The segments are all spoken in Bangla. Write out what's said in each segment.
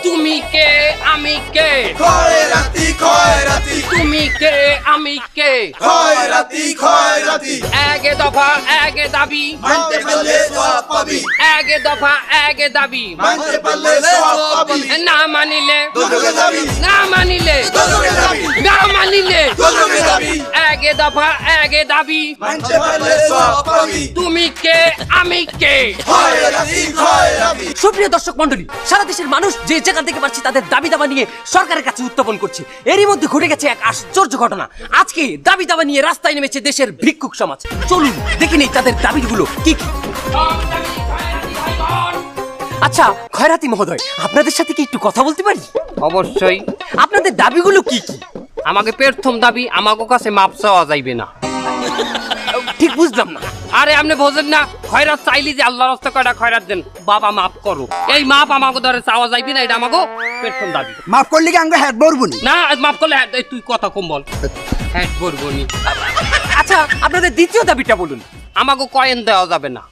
তুমি কে আমি কে খয়রাতি খয়রাতি তুমি কে আমি কে খয়রাতি খয়রাতি একে দফা একে দাবি মানতে পারলে সওয়াব পাবি একে দফা একে দাবি মানতে পারলে সওয়াব পাবি না মানিলে দোজখে যাবি না মানিলে দোজখে যাবি না মানিলে দোজখে যাবি একে দফা একে দাবি মানতে পারলে সওয়াব পাবি তুমি কে আমি কে খয়রাতি খয়রাতি সুপ্রিয় দর্শক মন্ডলী, সারা দেশের মানুষ যে যেখান থেকে পারছে তাদের দাবি দাবা নিয়ে সরকারের কাছে উত্থাপন করছে। এরই মধ্যে ঘটে গেছে এক আশ্চর্য ঘটনা। আজকে দাবি দাবা নিয়ে রাস্তায় নেমেছে দেশের ভিক্ষুক সমাজ। চলুন দেখে নেই তাদের দাবিগুলো কি কি। আচ্ছা খয়রাতি মহোদয়, আপনাদের সাথে কি একটু কথা বলতে পারি? অবশ্যই। আপনাদের দাবিগুলো কি কি? আমাকে প্রথম দাবি আমাকে কাছে মাপ চাওয়া যাইবে না। ঠিক বুঝলাম না। আরে আপনি বোঝেন না, খয়রাত চাইলি যে আল্লাহর রাস্তায় কয়টা খয়রাত দেন, বাবা মাফ করো, এই মাপ আমাকে ধরে চাওয়া যাইবে না, এটা আমাকে প্রথম দাবি। মাফ করলে কি আমরা হ্যাঁ বলবনি? না মাফ করলে এই তুই কথা কম বল, হ্যাঁ বলবো নি। আচ্ছা আপনাদের দ্বিতীয় দাবিটা বলুন। আমাকে কয়েন দেওয়া যাবে না।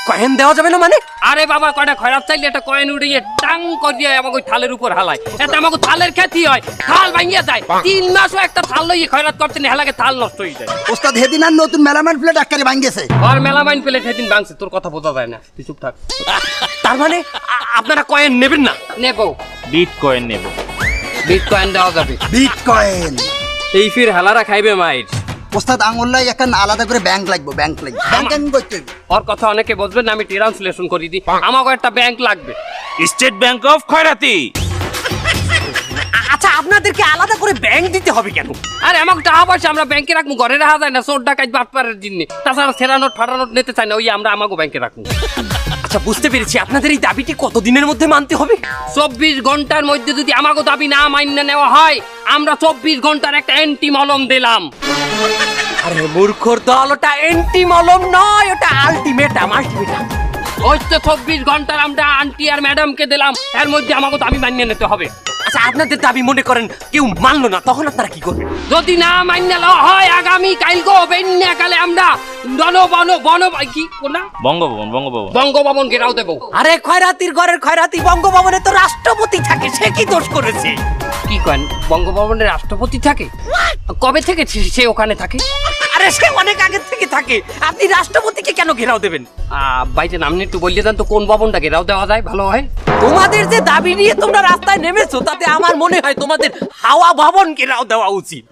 কয়েন দেওয়া যাবে না মানে? আরে বাবা কয়টা খয়রাত চাইলে একটা কয়েন উড়িয়ে টাং করিয়ে আমাকে থালের উপর হালায়, এটা আমাকে থালের খ্যাতি হয়, থাল ভাঙিয়ে যায়। 3 মাসও একটা থাল লইয়ে খয়রাত করতে না, হেলাকে থাল নষ্ট হয়ে যায়। ওস্তাদ হেদিন আর নতুন মেলামান প্লেট আকারে ভাঙ্গেছে। আর মেলামাইন পেলে সেদিন ভাঙছে, তোর কথা বোঝা যায় না, তুই চুপ থাক। তার মানে আপনারা কয়েন নেবেন না? নেব, বিটকয়েন নেব। বিটকয়েন দেওয়া যাবে। বিটকয়েন এই ফির হেলারা খাইবে মাইর। ওস্তাদ আঙুল্লাই একটা আলাদা করে ব্যাংক লাগবে, ব্যাংক লাগবে। ব্যাংকিং করতে হবে। ওর কথা অনেকে বুঝবেন না, আমি ট্রান্সলেশন করে দিই। আমাকে একটা ব্যাংক লাগবে। স্টেট ব্যাংক অফ খয়রাতি। আচ্ছা আপনাদেরকে আলাদা করে ব্যাংক দিতে হবে কেন? আরে আমাকে টাকা পয়সা আমরা ব্যাংকে রাখবো, ঘরে রাখা যায় না, চোর ডাকাত বাটপারের জন্য। তাছাড়া সেরানোট ফাটানোট নিতে চাই না, ওই আমরা আমাকে ব্যাংকে রাখবো। আচ্ছা বুঝতে পেরেছি, আপনাদের এই দাবিটি কতদিনের মধ্যে মানতে হবে? 24 ঘন্টার মধ্যে যদি আমাকে দাবি না মান্য নেওয়া হয়, আমরা 24 ঘন্টার একটা অ্যান্টি মলম দিলাম। আরে মূর্খর দল, ওটা এন্টি মলম নয়, ওটা আলটিমেটাম। আলটিমেটাম ওই তো 24 ঘন্টার আমরা আন্টি আর ম্যাডামকে দিলাম, এর মধ্যে আমাকে দাবি মান্য নিতে হবে। আচ্ছা আপনাদের দাবি মনে করেন কেউ মানলো না, তখন আপনারা কি করবেন? যদি না মান্য নেওয়া হয়, আগামী কালকে বেন্যাকালে আমরা কি না বঙ্গভবন বঙ্গভবন বঙ্গভবন ঘেরাও দেবো। আরে খয়রাতির ঘরের খয়রাতি, বঙ্গভবনে তো রাষ্ট্রপতি থাকে, সে কি দোষ করেছে? কি করেন, বঙ্গভবনের রাষ্ট্রপতি থাকে? কবে থেকে সে ওখানে থাকে? আরে সে অনেক আগে থেকে থাকে, আপনি রাষ্ট্রপতিকে কেন ঘেরাও দেবেন? ভাইজান আপনি একটু বললে দেন তো কোন ভবনটা ঘেরাও দেওয়া যায় ভালো হয়? তোমাদের যে দাবি নিয়ে তোমরা রাস্তায় নেমেছো, তাতে আমার মনে হয় তোমাদের হাওয়া ভবন ঘেরাও দেওয়া উচিত।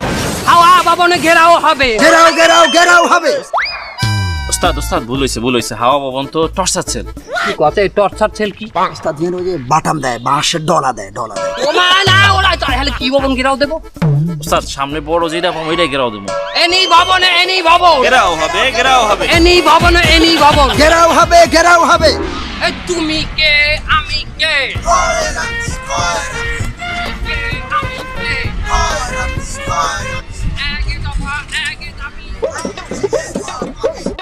হাওয়া ভবনে ঘেরাও হবে। ঘেরাও ঘেরাও ঘেরাও হবে। ওস্তাদ ওস্তাদ ভুল হয়েছে। হাওয়া ভবন তো টর্চার সেল। কি কথা, এই টর্চার সেল কি? ওস্তাদ যেন ওই যে বাটাম দেয়, বাঁশের ডলা দেয়। ও মা না, ওরা তাহলে কি ভবন ঘেরাও দেবো? ওস্তাদ সামনে বড় যেটা পাবো ওইটাই ঘেরাও দেবো। এনি ভবনে এনি ভবন, ঘেরাও হবে ঘেরাও হবে। এনি ভবনে এনি ভবন। ঘেরাও হবে ঘেরাও হবে। এই তুমি কে আমি কে খয়রাতি খয়রাতি কে আমি কে খয়রাতি খয়রাতি একে দফা একে দাবি।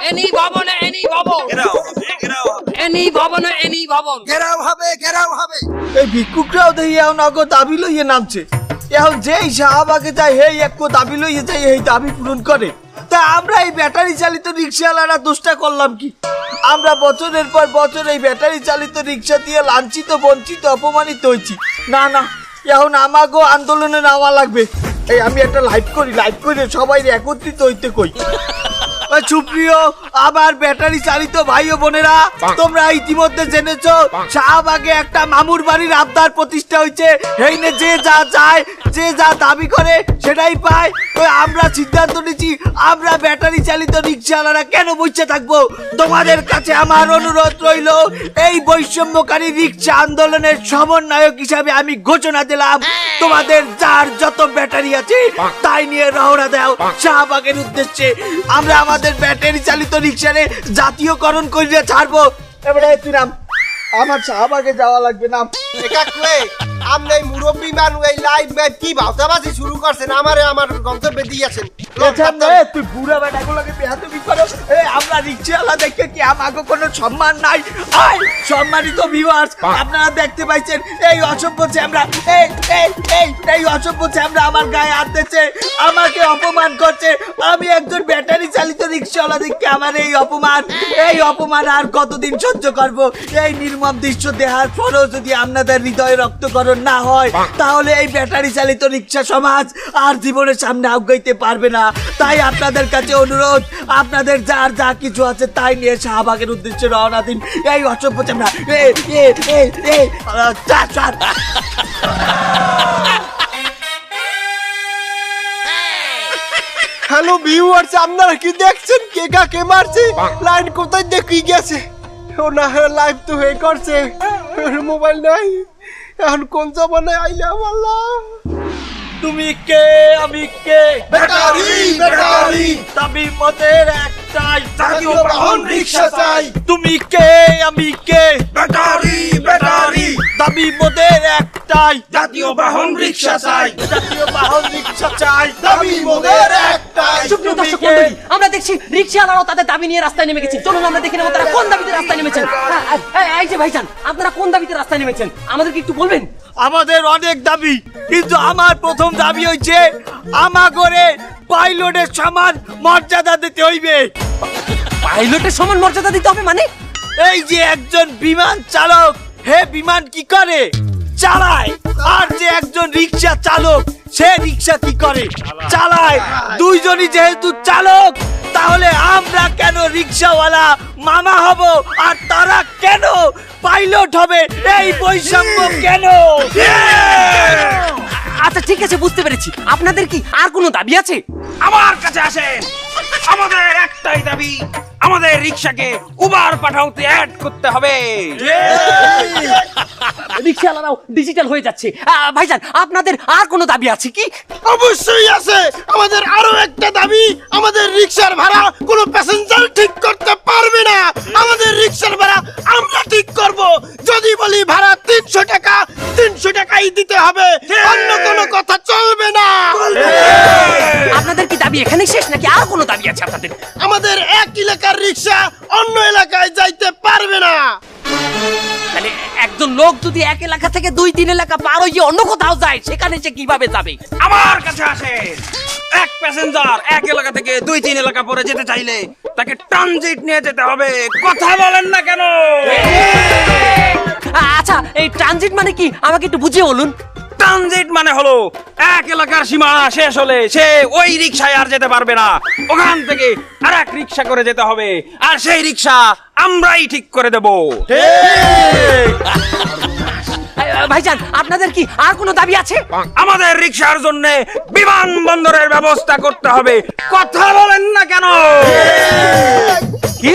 এনি ভবনে এনি ভবন, ঘেরাও হবে ঘেরাও হবে। এনি ভবনে এনি ভবন। ঘেরাও হবে ঘেরাও হবে। এই ভিক্ষুকরাও দেখি এখন আগো দাবি লইয়ে নামছে। এখন যেই শাহবাগে যায় হেই এক দাবি লইয়ে যায়, এই দাবি পূরণ করে। তা আমরা এই ব্যাটারি চালিত রিক্সাওয়ালারা দোষটা করলাম কি? আমরা বছরের পর বছর এই ব্যাটারি চালিত রিক্সা দিয়ে লাঞ্ছিত বঞ্চিত অপমানিত হয়েছি। না না, এখন আমাগো আন্দোলনে নামা লাগবে। এই আমি একটা লাইভ করে সবাই একত্রিত হইতে কই। সুপ্রিয় আবার ব্যাটারি চালিত ভাই ও বোনেরা, তোমরা ইতিমধ্যে জেনেছো শাহবাগে একটা মামুর বাড়ির আবদার প্রতিষ্ঠা হয়েছে। এইনে যে যা চায়, যে যা দাবি করে সেটাই পায়। তো আমরা সিদ্ধান্ত নিচ্ছি, আমরা ব্যাটারি চালিত রিক্সাওয়ালারা কেন বসে থাকবো? তোমাদের কাছে আমার অনুরোধ রইল, এই বৈষম্যকারী রিক্সা আন্দোলনের সমন্বয়ক হিসাবে আমি ঘোষণা দিলাম, তোমাদের যার যত ব্যাটারি আছে তাই নিয়ে রওনা দাও শাহবাগের উদ্দেশ্যে। আমরা আমাদের ব্যাটারি চালিত রিক্সারে জাতীয়করণ করে ছাড়বো। এবারে তুই নাম, আমার শাহবাগে যাওয়া লাগবে না। একাকলে আমনে মুরব্বি মানু এই লাইভ ম্যাচ কি ভাওতাবাজি শুরু করছেন, আমারে আমার গন্তব্যে দিয়েছেন। তুই বুড়া বেটাগুলোকে বেহাতবি করো। আমরা রিক্সাওয়ালা দেখে কি আমাকে কোনো সম্মান নাই? সম্মানিত ভিউয়ার্স, আপনারা দেখতে পাইছেন এই অসভ্য চ্যামড়া, এই অসভ্য চ্যামড়া আমার গায়ে হাত দিচ্ছে, আমাকে অপমান করছে। আমি একজন ব্যাটারি চালিত রিক্সাওয়ালা দেখে আমার এই অপমান আর কতদিন সহ্য করবো? এই নির্মম দৃশ্য দেখার পরেও যদি আমরা আপনাদের হৃদয়ে রক্তকরণ না হয় তাহলে এই ব্যাটারি চালিত রিক্সা সমাজ আর জীবনের সামনে আগাইতে পারবে না। তাই আপনাদের কাছে অনুরোধ, আপনাদের যার যা কিছু আছে তাই নিয়ে শাহবাগের উদ্দেশ্যে রওনা দিন। এই অসভ্য চামড়া হ্যালো ভিউয়ার্স, আপনারা কি দেখছেন কে কাকে মারছে? লাইন কোথায় দেখি গেছে? ও না, লাইভ তো হয়ে করছে, মোবাইল নাই। এখন কোন জমানায় আইলাম আল্লাহ। তুমি কে আমি কে? ব্যাটারি ব্যাটারি দাবি মোদের একটাই, জাতীয় বাহন রিক্সা চাই। তুমি কে আমি কে? ব্যাটারি ব্যাটারি দাবি মোদের একটাই, জাতীয় বাহন রিক্সা চাই। জাতীয় বাহন রিক্সা চাই। দাবি মোদের একটাই। সুপ্রিয় দর্শক মণ্ডলী, আমরা দেখছি রিকশাওয়ালারাও তাদের দাবি নিয়ে রাস্তায় নেমে গেছে। চলুন আমরা দেখে নেবো তারা কোন দাবিতে রাস্তায় নেমেছেন। এই যে ভাইজান, আপনারা কোন দাবিতে রাস্তায় নেমেছেন আমাদেরকে একটু বলবেন? আমাদের অনেক দাবি, কিন্তু আমার প্রথম দাবি হচ্ছে আমাগরে পাইলটের সমান মর্যাদা দিতে হইবে। পাইলটের সমান মর্যাদা দিতে হবে মানে? এই যে একজন বিমান চালক, হে বিমান কি করে? চালায়। আর যে একজন রিক্সা চালক, সে রিক্সা কি করে? চালায়। দুইজনই যেহেতু চালক, তাহলে আমরা কেন রিক্সাওয়ালা মামা হব আর তারা কেন পাইলট হবে? এই বৈষম্য কেন? আচ্ছা ঠিক আছে, বুঝতে পেরেছি। আপনাদের কি আর কোনো দাবি আছে? আমার কাছে আসেন, আমাদের একটাই দাবি, আমাদের রিক্সাকে উবার পাঠাওতে অ্যাড করতে হবে। রিকশাওয়ালারাও ডিজিটাল হয়ে যাচ্ছে। ভাইজান, আপনাদের আর কোনো দাবি আছে কি? অবশ্যই আছে। আমাদের আরো একটা দাবি, আমাদের রিক্সার ভাড়া কোনো প্যাসেঞ্জার ঠিক করতে পারবে না। আমাদের রিক্সার ভাড়া আমরা ঠিক করব। যদি বলি ভাড়া 300 টাকা, 300 টাকাই দিতে হবে, অন্য কোনো কথা চলবে না। আপনাদের কি দাবি এখানে শেষ নাকি আর কোনো দাবি আছে আপনাদের? আমাদের এক এলাকার রিক্সা অন্য এলাকায় যাইতে পারবে না। তাহলে একজন লোক যদি এক এলাকা থেকে 2-3 এলাকা পার হয়ে অন্য কোথাও যায়, সেখানে সে কিভাবে যাবে? আমার কাছে আসেন, এক প্যাসেঞ্জার এক এলাকা থেকে 2-3 এলাকা পরে যেতে চাইলে তাকে ট্রানজিট নিয়ে যেতে হবে। কথা বলেন না কেন? আচ্ছা, এই ট্রানজিট মানে কি আমাকে একটু বুঝিয়ে বলুন। ট্রানজিট মানে হলো এক এলাকার সীমানা শেষ হলে সে ওই রিক্সায় আর যেতে পারবে না, ওখান থেকে আরেক রিক্সা করে যেতে হবে, আর সেই রিক্সা আমরাই ঠিক করে দেব। ভাইজান, আপনাদের কি আর কোনো দাবি আছে? আমাদের রিক্সার জন্য বিমানবন্দরের ব্যবস্থা করতে হবে। কথা বলেন না কেন? কি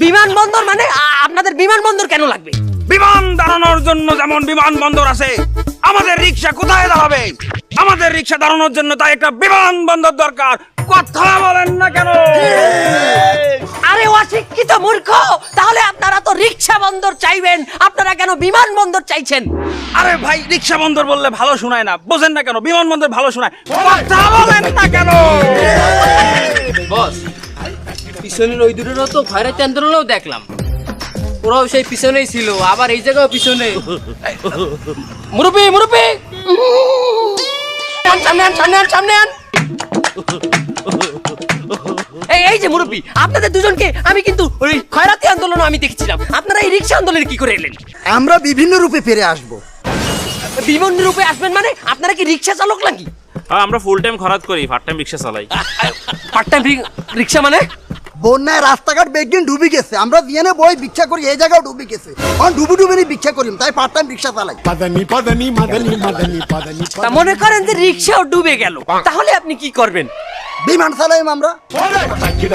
বিমানবন্দর মানে? আপনাদের বিমানবন্দর কেন লাগবে? বিমান দাঁড়ানোর জন্য যেমন বিমানবন্দর আছে, আমাদের রিক্সা কোথায় দাঁড়াবে? আমাদের রিক্সা দাঁড়ানোর জন্য তাই একটা বিমানবন্দর দরকার। কথা বলেন না কেন? আরে অশিক্ষিত মূর্খ, তাহলে আপনারা তো রিক্সা বন্দর চাইবেন, আপনারা কেন বিমানবন্দর চাইছেন? আরে ভাই, রিক্সা বন্দর বললে ভালো শোনায় না, বোঝেন না কেন? বিমানবন্দর ভালো শোনায়। কথা বলেন না কেন? বস, পিছনের ওই দুটোরও তো খয়রাতি আন্দোলনও দেখলাম, ওরাও সেই পিছনেই ছিল, আবার এই জায়গাও পিছনে। মুরব্বি মুরব্বি, সামনে আন, সামনে আন, সামনে আন। এই যে মুরব্বী, আপনাদের দুজনকে আমি কিন্তু ওই খয়রাতি আন্দোলন আমি দেখেছিলাম, আপনারা এই রিক্সা আন্দোলনে কি করে এলেন? আমরা বিভিন্ন রূপে ফিরে আসবো। বিমান রূপে আসবেন মানে? আপনারা কি রিক্সা চালক নাকি? আমরা ফুল টাইম খরাত করি, পার্ট টাইম রিক্সা চালাই। পার্ট টাইম রিক্সা মানে? বন্যায় রাস্তাঘাট বেগদিন ডুবি গেছে, আমরা দিয়ে বই ভিক্ষা করি, এই জায়গাও ডুবি গেছে, ডুবি ডুবি ভিক্ষা করি, তাই পার্ট টাইম রিক্সা চালাই। তা মনে করেন যে রিক্সাও ডুবে গেল, তাহলে আপনি কি করবেন? বিমান চালাইম আমরা।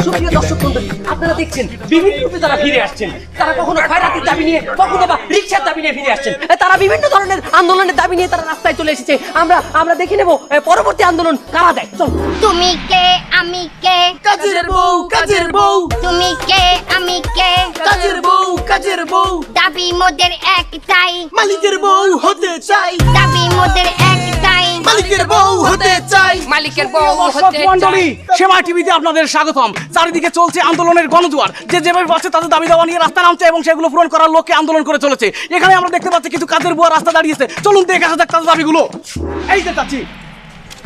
সুপ্রিয় দর্শক মণ্ডলী, আপনারা দেখছেন বিভিন্ন রূপে তারা ফিরে আসছেন। তারা কখনো খয়রাতির দাবি নিয়ে, কখনো বা রিক্সার দাবি নিয়ে ফিরে আসছেন। তারা বিভিন্ন ধরনের আন্দোলনের দাবি নিয়ে তারা রাস্তায় চলে এসেছে। আমরা দেখে নেব পরবর্তী আন্দোলন কারা দেয়। চল। তুমি কে আমি কে? কাজের বউ, কাজের বউ, তুমি কে আমি কে? কাজের বউ, কাজের বউ, দাবি মোদের একটাই, মালিকের বউ হতে চাই, দাবি মোদের একটাই, মালিকের বউ হতে চাই। মালিকের বউ হতে চাই। সেবা টিভিতে আপনাদের স্বাগতম। চারিদিকে চলছে আন্দোলনের গণজোয়ার, যে যেভাবে পাচ্ছে তাদের দাবি দাওয়া নিয়ে রাস্তা নামছে এবং সেগুলো পূরণ করার লক্ষ্যে আন্দোলন করে চলেছে। এখানে আমরা দেখতে পাচ্ছি কিছু কাজের বুয়া রাস্তা দাঁড়িয়েছে। চলুন দেখে আসা যাক তাদের দাবিগুলো। এই যে চাচ্ছি,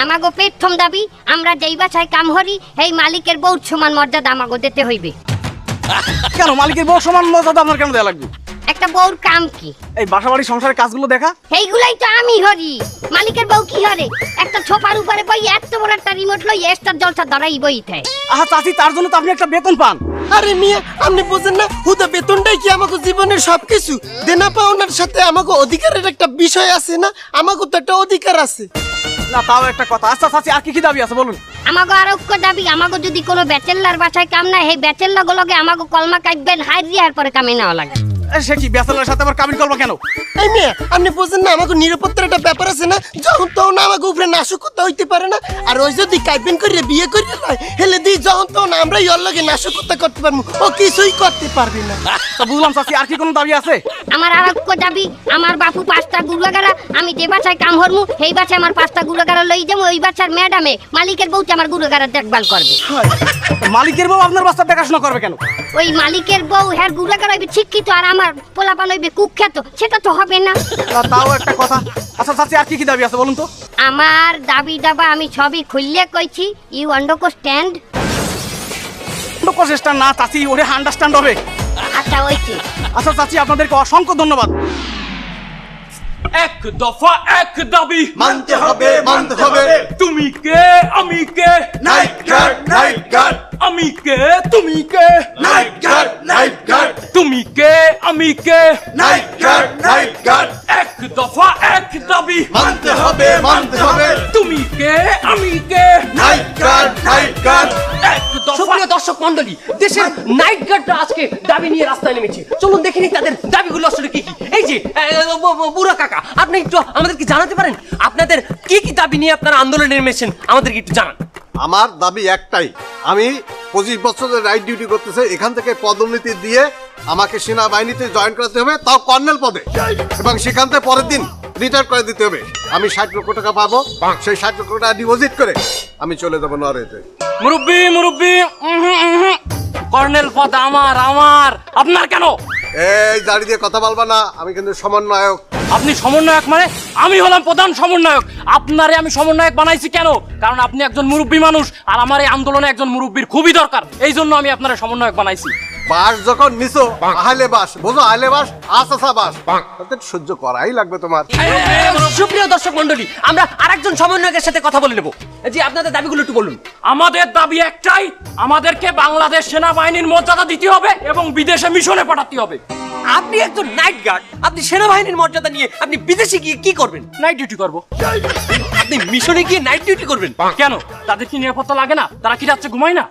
আমাগো প্রথম দাবি, আমরা যেই বাসায় কাম করি এই মালিকের বউ সমান মর্যাদা আমাগো দিতে হইবে। কেন মালিকের বউ সমান মর্যাদা আপনার কেন দেওয়া লাগবে? একটা বউর কাম কি? এই বাসাবাড়ি সংসারের কাজগুলো দেখা। এইগুলাই তো আমি হরি। মালিকের বউ কি হরে? একটা ছোপার উপরে বই এত বড় একটা রিমোট লই স্টার জলসা ধরাই বইতে। আহা চাচি, তার জন্য তো আপনি একটা বেতন পান। আরে মিয়া, আপনি বুঝেন না, হুদা বেতনটাই কি আমাকে জীবনের সবকিছু? দেনা পাওনার সাথে আমাকে অধিকারের একটা বিষয় আছে না? আমাকে তো একটা অধিকার আছে। না তাও একটা কথা। আচ্ছা চাচি, আর কি কি দাবি আছে বলুন। আমাগো আরোগ্য দাবি, আমাগো যদি কোনো ব্যাচেলার বাসায় কাম না, সেই ব্যাচেলার গুলোকে আমাগো কলমা কাটবেন, হাই দিয়ার পরে কামে নেওয়া লাগে। সে কি ব্যাচেলারের সাথে আবার কাবিন করবো কেন? এই মেয়ে, আপনি বুঝেন না, আমাকে নিরাপত্তার একটা ব্যাপার আছে না? যখন তখন আমাকে উপরে নাশকতা হইতে পারে না। আর ওই যদি কাইবেন করিয়ে বিয়ে করিয়ে লয়, হেলে দিই যখন তখন আমরা ওর লগে নাশকতা করতে পারবো, ও কিছুই করতে পারবে না। তো বুঝলাম চাচি, আর কি কোনো দাবি আছে? আমার আরোগ্য দাবি, আমার বাপু 5টা গুলাগারা, আমি যে বাসায় কাম হরমু সেই বাসায় আমার 5টা গুলাগারা লই যাবো। ওই বাসার ম্যাডামে মালিকের বউকে আমার গুলাগারা দেখভাল করবে। মালিকের বউ আপনার বাচ্চা দেখাশোনা করবে কেন? ওই মালিকের বউ হ্যাঁ গুলাগারা হইবে শিক্ষিত, আর আমার পোলাপান হইবে কুখ্যাত, সেটা তো হবে না। না তাও একটা কথা। আচ্ছা চাচি, আর কি কি দাবি আছে বলুন তো। আমার দাবি দাবা আমি সবই খুললে কইছি, ইউ আন্ডারস্ট্যান্ড? প্রচেষ্টা না চাচি, ওরে আন্ডারস্ট্যান্ড হবে। আচ্ছা ওইছি। আচ্ছা চাচি, আপনাদেরকে অসংখ্য ধন্যবাদ। এক দফা এক দাবি মানতে হবে, মানতে হবে। তুমি কে আমি কে নাইট গার্ড, নাইট গার্ড, আমি কে তুমি কে নাইট গার্ড, নাইট গার্ড, তুমি কে আমি কে নাইট গার্ড, নাইট গার্ড। এক দফা এক দাবি মানতে হবে, মানতে হবে। তুমি কে আমি কে নাইট গার্ড, নাইট গার্ড। এক দফা সুপ্রিয় দর্শক মন্ডলী, দেশের নাইট গার্ডরা আজকে দাবি নিয়ে রাস্তায় নেমেছে। চলুন দেখে নিই তাদের দাবিগুলো আসলে কি কি। এই যে বুড়া কাকা, আপনি একটু আমাদেরকে জানাতে পারেন আপনাদের কি কি দাবি নিয়ে আপনারা আন্দোলনে নেমেছেন, আমাদেরকে একটু জানান। আমার দাবি একটাই, আমি 25 বছরের রাইট ডিউটি করতেছে, এখান থেকে পদোন্নতি দিয়ে আমাকে সেনাবাহিনীতে জয়েন করাতে হবে, তাও কর্নেল পদে, এবং সেখান থেকে পরের দিন রিটায়ার করে দিতে হবে। আমি 60 লক্ষ টাকা পাবো, সেই 60 লক্ষ টাকা ডিপোজিট করে আমি চলে যাবো নরওয়েতে। মুরব্বি মুরব্বি, কর্নেল পদ আমার আমার, আপনার কেন? এই দাড়ি দিয়ে কথা বলবা না, আমি কিন্তু সমন্বয়ক। আপনি সমন্বয়ক মানে? আমি হলাম প্রধান সমন্বয়ক। আপনারে আমি সমন্বয়ক বানাইছি কেন? কারণ আপনি একজন মুরব্বী মানুষ, আর আমার এই আন্দোলনে একজন মুরব্বীর খুবই দরকার, এই জন্য আমি আপনারে সমন্বয়ক বানাইছি। বাস যখন নিছো, আহলে বাস বোঝো, আহলে বাস আসা বাস, তাতে সহ্য করাই লাগবে তোমার। সুপ্রিয় দর্শক মন্ডলী, আমরা আরেকজন সমন্বয়কের সাথে কথা বলে নেব। জি, আপনাদের দাবিগুলো একটু বলুন। আমাদের দাবি একটাই, আমাদেরকে বাংলাদেশ সেনাবাহিনীর মর্যাদা দিতে হবে এবং বিদেশে মিশনে পাঠাতে হবে। আপনি একজন নাইট গার্ড, আপনি সেনাবাহিনীর মর্যাদা নিয়ে আপনি বিদেশে গিয়ে কি করবেন? নাইট ডিউটি করব। আপনি মিশনে গিয়ে নাইট ডিউটি করবেন কেন? তাদের কি নিরাপত্তা লাগে না? তারা কি রাত্রে ঘুমায় না?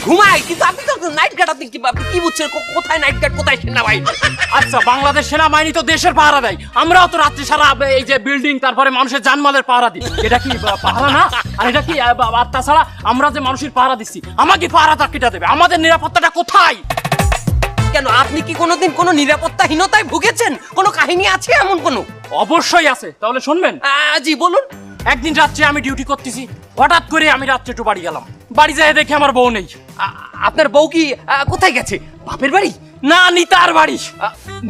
ঘুমায়, কিন্তু আপনি তো নাইট গার্ড। আপনি কি বুঝছেন কোথায় নাইট গার্ড, কোথায় সেনাবাহিনী? আচ্ছা, বাংলাদেশ সেনাবাহিনী তো দেশের পাহারা দেয়, আমরাও তো রাত্রি সারা এই যে বিল্ডিং, তারপরে মানুষের জানমালের পাহারা দিই। এটা কি পাহারা না? আর এটা কি? আর তাছাড়া আমরা যে মানুষের পাহারা দিচ্ছি, আমাকে পাহারা তাকিটা দেবে? আমাদের নিরাপত্তাটা কোথায়? কেন, আপনি কি কোনোদিন কোনো নিরাপত্তাহীনতায় ভুগেছেন? কোনো কাহিনী আছে এমন কোনো? অবশ্যই আছে, তাহলে শুনবেন। জি বলুন। একদিন রাত্রে আমি ডিউটি করতেছি, হঠাৎ করে আমি রাত্রে একটু বাড়ি গেলাম। বাড়ি যেয়ে দেখি আমার বউ নেই। আপনার বউ কি কোথায় গেছে? বাপের বাড়ি? না, নিতার বাড়ি।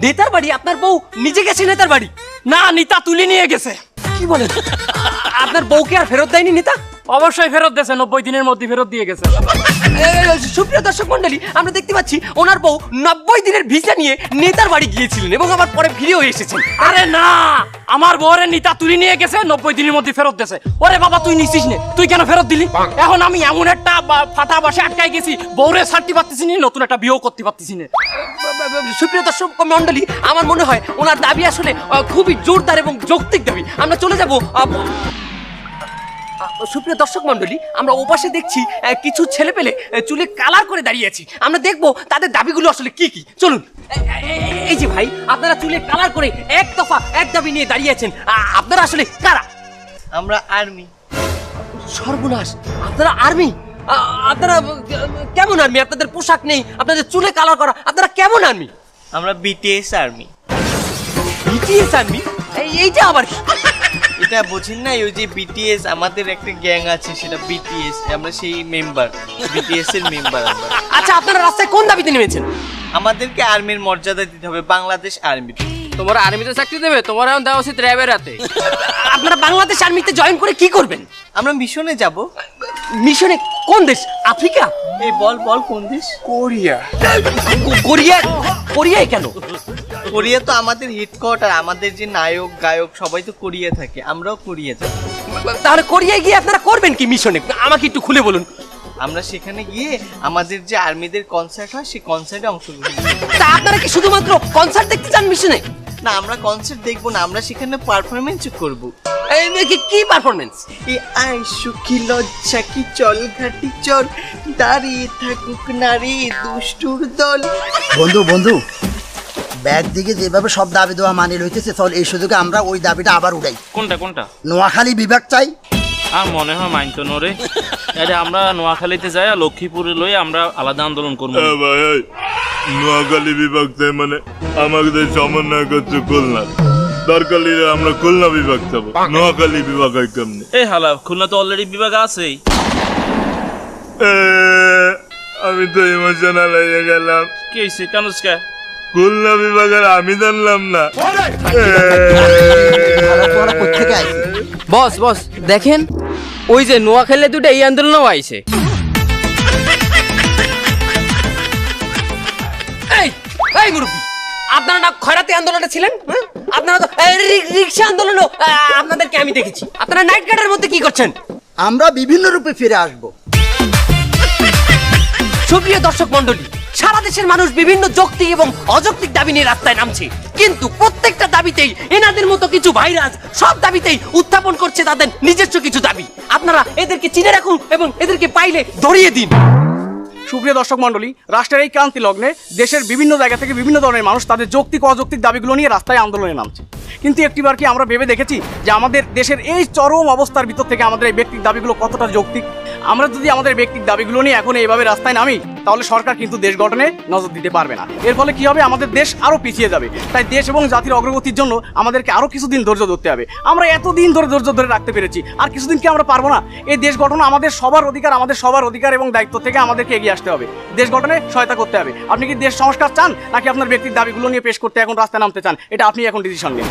নেতার বাড়ি? আপনার বউ নিজে গেছে নেতার বাড়ি? না, নিতা তুলে নিয়ে গেছে। কি বলেন? আপনার বউকে আর ফেরত দেয়নি নেতা? অবশ্যই ফেরত দিয়েছে, 90 দিনের মধ্যে ফেরত দিয়ে গেছে। সুপ্রিয় দর্শক মন্ডলী, আমরা দেখতে পাচ্ছি ওনার বউ 90 দিনের ভিসা নিয়ে নেতার বাড়ি গিয়েছিলেন এবং আবার পরে ফিরেও এসেছেন। আরে না, আমার বউরে নিতা তুলে নিয়ে গেছে, 90 দিনের মধ্যে ফেরত দিয়েছে। ওরে বাবা, তুই নিছিস নে, তুই কেন ফেরত দিলি? এখন আমি এমন একটা ফাটা বাসে আটকাই গেছি, বউরে ছাড়তে পারতেছি না, নতুন একটা বিয়েও করতে পারতেছি না। সুপ্রিয় দর্শক মন্ডলী, আমার মনে হয় ওনার দাবি আসলে খুবই জোরদার এবং যৌক্তিক দাবি। আমরা চলে যাব। সুপ্রিয় দর্শক মন্ডলী, আমরা ওপাশে দেখছি কিছু ছেলে পেলে চুলে কালার করে দাঁড়িয়ে আছি। আমরা দেখবো তাদের দাবিগুলো আসলে কি কি। চলুন। এই যে ভাই, আপনারা চুলে কালার করে এক দফা এক দাবি নিয়ে দাঁড়িয়ে আছেন, আপনারা আসলে কারা? আমরা আর্মি। সর্বনাশ, আপনারা আর্মি? আপনারা কেমন আর্মি? আপনাদের পোশাক নেই, আপনাদের চুলে কালার করা, আপনারা কেমন আর্মি? আমরা বিটিএস আর্মি। BTS army? এইটা আবার কি? এটা বুঝেন না? ওই যে বিটিএস, আমাদের একটা গ্যাং আছে, সেটা বিটিএস, আমরা সেই মেম্বার, বিটিএস এর মেম্বার আমরা। আচ্ছা, আপনারা রাস্তায় কোন দাবিতে নেমেছেন? আমাদেরকে আর্মির মর্যাদা দিতে হবে, বাংলাদেশ আর্মি। তোমার আর্মিতে চাকরি দেবে? তোমার এখন দেওয়া উচিত র্যাবের হাতে। আপনারা বাংলাদেশ আর্মিতে জয়েন করে কি করবেন? আমরা মিশনে যাব। মিশনে? কোন দেশ? আফ্রিকা? এই বল কোন দেশ? কোরিয়া। কোরিয়ায় কেন? কোরিয়া তো আমাদের হেডকোয়ার্টার, আমাদের যে নায়ক গায়ক সবাই তো কোরিয়া থাকে, আমরাও কোরিয়া যাব। তাহলে কোরিয়ায় গিয়ে আপনারা করবেন কি মিশনে, আমাকে একটু খুলে বলুন। আমরা সেখানে গিয়ে আমাদের যে আর্মিদের কনসার্ট হয় সেই কনসার্টে অংশগ্রহণ করব। তা আপনারা কি শুধুমাত্র কনসার্ট দেখতে চান মিশনে? না, আমরা কনসার্ট দেখবো না, আমরা সেখানে পারফরমেন্সও করব। কি পারফরমেন্স? এই আই সুখী লজ্জা কি চল ঘাটি চল, দাঁড়িয়ে থাকুক নারী দুষ্টুর দল। বন্ধু বন্ধু, ব্যাগ দিকে যেভাবে সব দাবি দেওয়া মানি লইতেছে, চল এই সুযোগে আমরা ওই দাবিটা আবার উড়াই। কোনটা কোনটা? নোয়াখালী বিভাগ চাই। আর মনে হয় মাইনতো নরে, আরে আমরা নোয়াখালীতে যাই আর লক্ষ্মীপুরে লই আমরা আলাদা আন্দোলন করবো। ভাই নোয়াখালী বিভাগ চাই মানে আমাদের সমন্বয় করছে খুলনা, দরকার হলে আমরা খুলনা বিভাগ যাবো, নোয়াখালী বিভাগ হয় কেমনি? এই হালা, খুলনা তো অলরেডি বিভাগ আছেই। আমি তো ইমোশনাল হয়ে গেলাম। কি হয়েছে, কেন? খুলনা বিভাগের আমি জানলাম না। কোথেকে আইছে? বস বস দেখেন, ওই যে নোয়াখালী দুটো এই আন্দোলনও আইছে। এই এই মুরব্বি, আপনারা না খয়রাতি আন্দোলনে ছিলেন? আপনারা তো রিক্সা আন্দোলনও আপনাদেরকে আমি দেখেছি। আপনারা নাইট গার্ডের মধ্যে কি করছেন? আমরা বিভিন্ন রূপে ফিরে আসবো। সুপ্রিয় দর্শক মন্ডলী, সারা দেশের মানুষ বিভিন্ন যৌক্তিক এবং অযৌক্তিক দাবি নিয়ে রাস্তায় নামছে, কিন্তু প্রত্যেকটা দাবিতেই এনাদের মতো কিছু ভাইরাস সব দাবিতেই উত্থাপন করছে তাদের নিজস্ব কিছু দাবি। আপনারা এদেরকে চিনে রাখুন এবং এদেরকে পাইলে ধরিয়ে দিন। সুপ্রিয় দর্শক মণ্ডলী, রাষ্ট্রের এই ক্রান্তি লগ্নে দেশের বিভিন্ন জায়গা থেকে বিভিন্ন ধরনের মানুষ তাদের যৌক্তিক ও অযৌক্তিক দাবিগুলো নিয়ে রাস্তায় আন্দোলনে নামছে। কিন্তু একটিবার কি আমরা ভেবে দেখেছি যে আমাদের দেশের এই চরম অবস্থার ভিতর থেকে আমাদের এই ব্যক্তিক দাবিগুলো কতটা যৌক্তিক? আমরা যদি আমাদের ব্যক্তিক দাবিগুলো নিয়ে এখন এইভাবে রাস্তায় নামি, তাহলে সরকার কিন্তু দেশ গঠনে নজর দিতে পারবে না। এর ফলে কি হবে, আমাদের দেশ আরো পিছিয়ে যাবে। তাই দেশ এবং জাতির অগ্রগতির জন্য আমাদেরকে আরো কিছুদিন ধৈর্য ধরতে হবে। আমরা এতদিন ধরে ধৈর্য ধরে রাখতে পেরেছি, আর কিছুদিন কি আমরা পারবো না? এই দেশ গঠন আমাদের সবার অধিকার এবং দায়িত্ব থেকে আমাদেরকে এগিয়ে আসতে হবে, দেশ গঠনে সহায়তা করতে হবে। আপনি কি দেশ সংস্কার চান, নাকি আপনার ব্যক্তির দাবিগুলো নিয়ে পেশ করতে এখন রাস্তায় নামতে চান? এটা আপনি এখন ডিসিশন নিন।